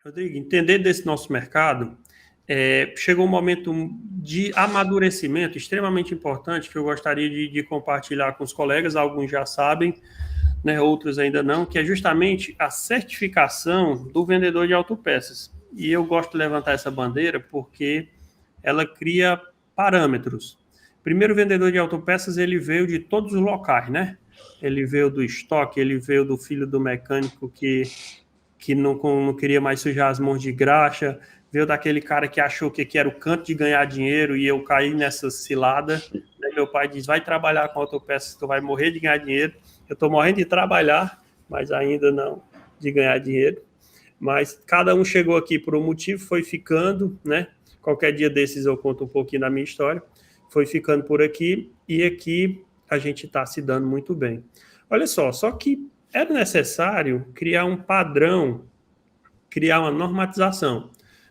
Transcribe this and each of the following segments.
Rodrigo, entender desse nosso mercado, chegou um momento de amadurecimento extremamente importante que eu gostaria de compartilhar com os colegas, alguns já sabem, né, outros ainda não, que é justamente a certificação do vendedor de autopeças. E eu gosto de levantar essa bandeira porque ela cria parâmetros. Primeiro, o vendedor de autopeças, ele veio de todos os locais, né? Ele veio do estoque, ele veio do filho do mecânico que não queria mais sujar as mãos de graxa, veio daquele cara que achou que era o canto de ganhar dinheiro e eu caí nessa cilada. Né? Meu pai diz, vai trabalhar com autopeças, tu vai morrer de ganhar dinheiro. Eu estou morrendo de trabalhar, mas ainda não de ganhar dinheiro. Mas cada um chegou aqui por um motivo, foi ficando, né? Qualquer dia desses eu conto um pouquinho da minha história. Foi ficando por aqui e aqui a gente está se dando muito bem. Olha só que era necessário criar um padrão, criar uma normatização.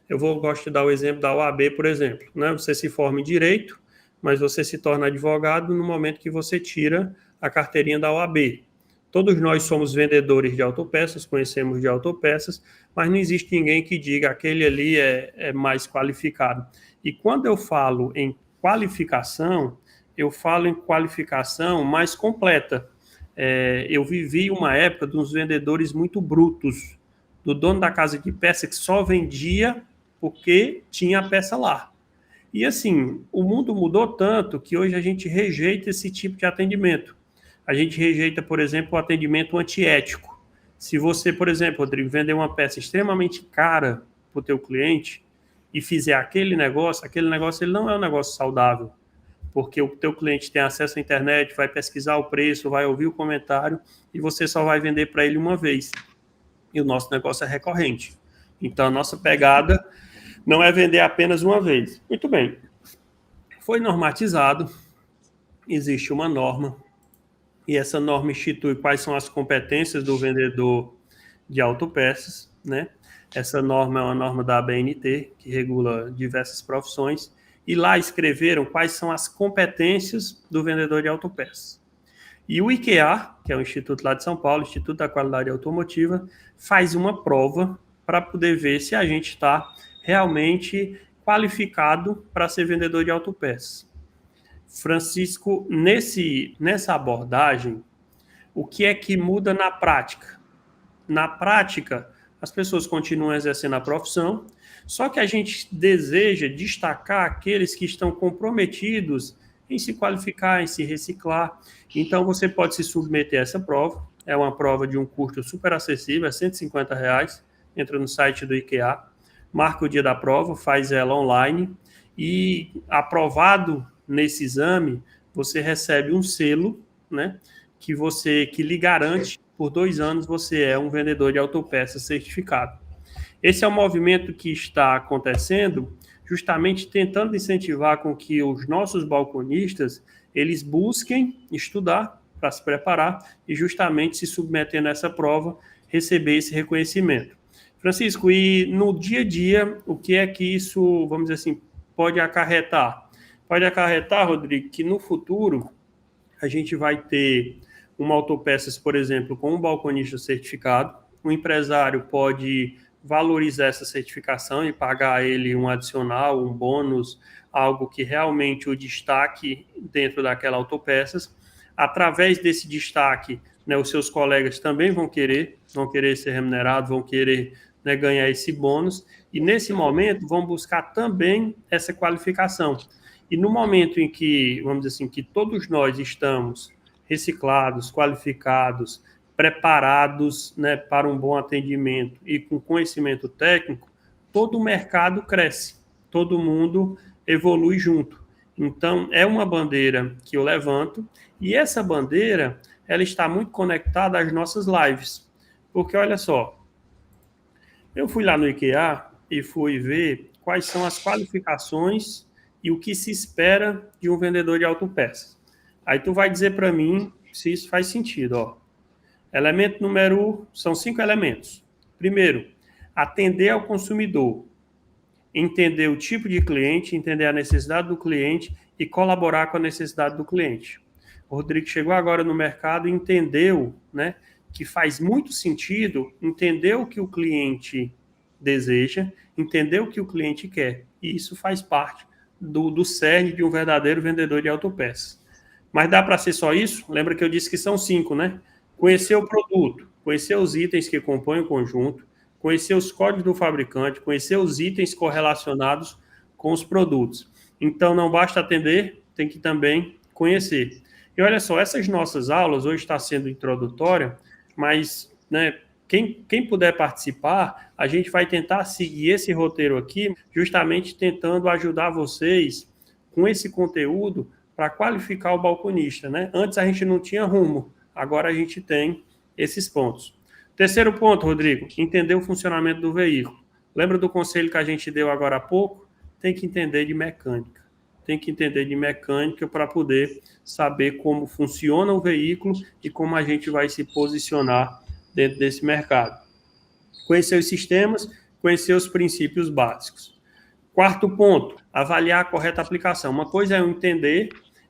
Gosto de dar o exemplo da OAB, por exemplo. Né? Você se forma em direito, mas você se torna advogado no momento que você tira a carteirinha da OAB. Todos nós somos vendedores de autopeças, conhecemos de autopeças, mas não existe ninguém que diga aquele ali é mais qualificado. E quando eu falo em qualificação, eu falo em qualificação mais completa. Eu vivi uma época de uns vendedores muito brutos, do dono da casa de peça que só vendia porque tinha a peça lá. E assim, o mundo mudou tanto que hoje a gente rejeita esse tipo de atendimento. A gente rejeita, por exemplo, o atendimento antiético. Se você, por exemplo, Rodrigo, vender uma peça extremamente cara para o teu cliente e fizer aquele negócio ele não é um negócio saudável, porque o teu cliente tem acesso à internet, vai pesquisar o preço, vai ouvir o comentário e você só vai vender para ele uma vez. E o nosso negócio é recorrente. Então, a nossa pegada não é vender apenas uma vez. Muito bem. Foi normatizado, existe uma norma, e essa norma institui quais são as competências do vendedor de autopeças, né? Essa norma é uma norma da ABNT, que regula diversas profissões, e lá escreveram quais são as competências do vendedor de autopeças. E o IQA, que é o Instituto lá de São Paulo, Instituto da Qualidade Automotiva, faz uma prova para poder ver se a gente está realmente qualificado para ser vendedor de autopeças. Francisco, nessa abordagem, o que é que muda na prática? Na prática, as pessoas continuam exercendo a profissão, só que a gente deseja destacar aqueles que estão comprometidos em se qualificar, em se reciclar. Então, você pode se submeter a essa prova. É uma prova de um custo super acessível, é R$ 150. Entra no site do IKEA, marca o dia da prova, faz ela online e, aprovado nesse exame, você recebe um selo, né, que lhe garante por 2 anos você é um vendedor de autopeças certificado. Esse é um movimento que está acontecendo justamente tentando incentivar com que os nossos balconistas eles busquem estudar para se preparar e justamente se submetendo a essa prova, receber esse reconhecimento. Francisco, e no dia a dia, o que é que isso, vamos dizer assim, pode acarretar? Pode acarretar, Rodrigo, que no futuro a gente vai ter uma autopeças, por exemplo, com um balconista certificado. O empresário pode valorizar essa certificação e pagar a ele um adicional, um bônus, algo que realmente o destaque dentro daquela autopeças. Através desse destaque, né, os seus colegas também vão querer ser remunerados, vão querer, né, ganhar esse bônus, e nesse momento vão buscar também essa qualificação. E no momento em que, vamos dizer assim, que todos nós estamos reciclados, qualificados, preparados, né, para um bom atendimento e com conhecimento técnico, todo o mercado cresce, todo mundo evolui junto. Então, é uma bandeira que eu levanto e essa bandeira ela está muito conectada às nossas lives. Porque, olha só, eu fui lá no IKEA e fui ver quais são as qualificações e o que se espera de um vendedor de autopeças. Aí tu vai dizer para mim se isso faz sentido, ó. Elemento número... São 5 elementos. Primeiro, atender ao consumidor. Entender o tipo de cliente, entender a necessidade do cliente e colaborar com a necessidade do cliente. O Rodrigo chegou agora no mercado e entendeu, né, que faz muito sentido entender o que o cliente deseja, entender o que o cliente quer. E isso faz parte do cerne de um verdadeiro vendedor de autopeças. Mas dá para ser só isso? Lembra que eu disse que são 5, né? Conhecer o produto, conhecer os itens que compõem o conjunto, conhecer os códigos do fabricante, conhecer os itens correlacionados com os produtos. Então, não basta atender, tem que também conhecer. E olha só, essas nossas aulas hoje está sendo introdutória, mas, né, quem puder participar, a gente vai tentar seguir esse roteiro aqui, justamente tentando ajudar vocês com esse conteúdo para qualificar o balconista, né? Antes a gente não tinha rumo, agora a gente tem esses pontos. Terceiro ponto, Rodrigo, entender o funcionamento do veículo. Lembra do conselho que a gente deu agora há pouco? Tem que entender de mecânica. Tem que entender de mecânica para poder saber como funciona o veículo e como a gente vai se posicionar dentro desse mercado. Conhecer os sistemas, conhecer os princípios básicos. Quarto ponto, avaliar a correta aplicação. Uma coisa é eu entender,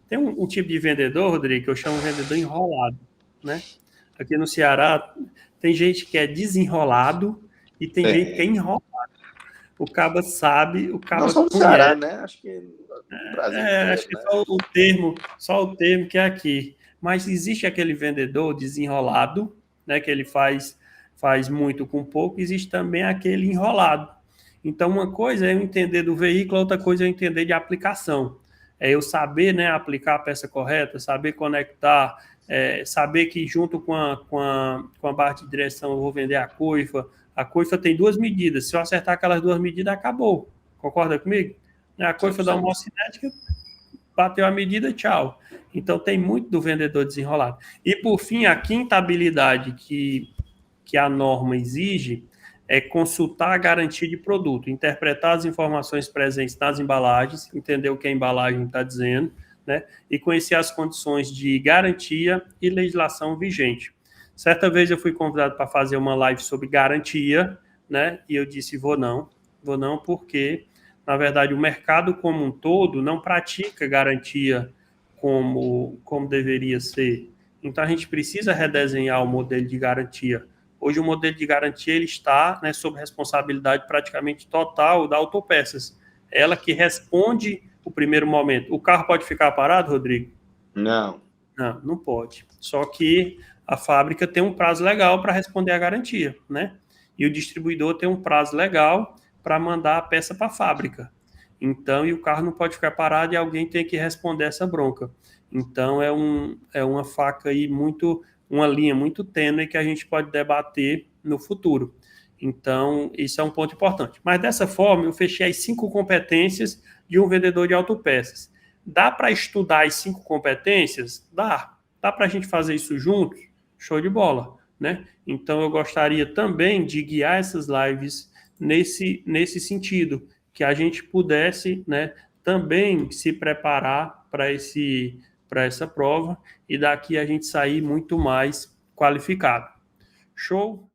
tem um tipo de vendedor, Rodrigo, que eu chamo de vendedor enrolado, né? Aqui no Ceará, tem gente que é desenrolado e tem gente que é enrolado. O cabo sabe, o cabo não só no conhece. Ceará, né? Acho que no Brasil inteiro, acho que né? só o termo que é aqui. Mas existe aquele vendedor desenrolado, né, que ele faz muito com pouco, existe também aquele enrolado. Então, uma coisa é eu entender do veículo, outra coisa é eu entender de aplicação. É eu saber, né, aplicar a peça correta, saber conectar, saber que junto com a barra de direção eu vou vender a coifa. A coifa tem 2 medidas. Se eu acertar aquelas 2 medidas, acabou. Concorda comigo? A coifa da homocinética bateu a medida, tchau. Então, tem muito do vendedor desenrolado. E, por fim, a quinta habilidade que a norma exige é consultar a garantia de produto, interpretar as informações presentes nas embalagens, entender o que a embalagem está dizendo, né? E conhecer as condições de garantia e legislação vigente. Certa vez eu fui convidado para fazer uma live sobre garantia, né? E eu disse, vou não porque, na verdade, o mercado como um todo não pratica garantia como deveria ser. Então, a gente precisa redesenhar o modelo de garantia. Hoje, o modelo de garantia ele está, né, sob responsabilidade praticamente total da Autopeças. Ela que responde o primeiro momento. O carro pode ficar parado, Rodrigo? Não. Não pode. Só que a fábrica tem um prazo legal para responder a garantia, né? E o distribuidor tem um prazo legal para mandar a peça para a fábrica. Então, e o carro não pode ficar parado e alguém tem que responder essa bronca. Então, é uma faca aí uma linha muito tênue que a gente pode debater no futuro. Então, isso é um ponto importante. Mas dessa forma, eu fechei as 5 competências de um vendedor de autopeças. Dá para estudar as 5 competências? Dá. Dá para a gente fazer isso juntos? Show de bola, né? Então, eu gostaria também de guiar essas lives nesse sentido, que a gente pudesse, né, também se preparar para essa prova e daqui a gente sair muito mais qualificado. Show?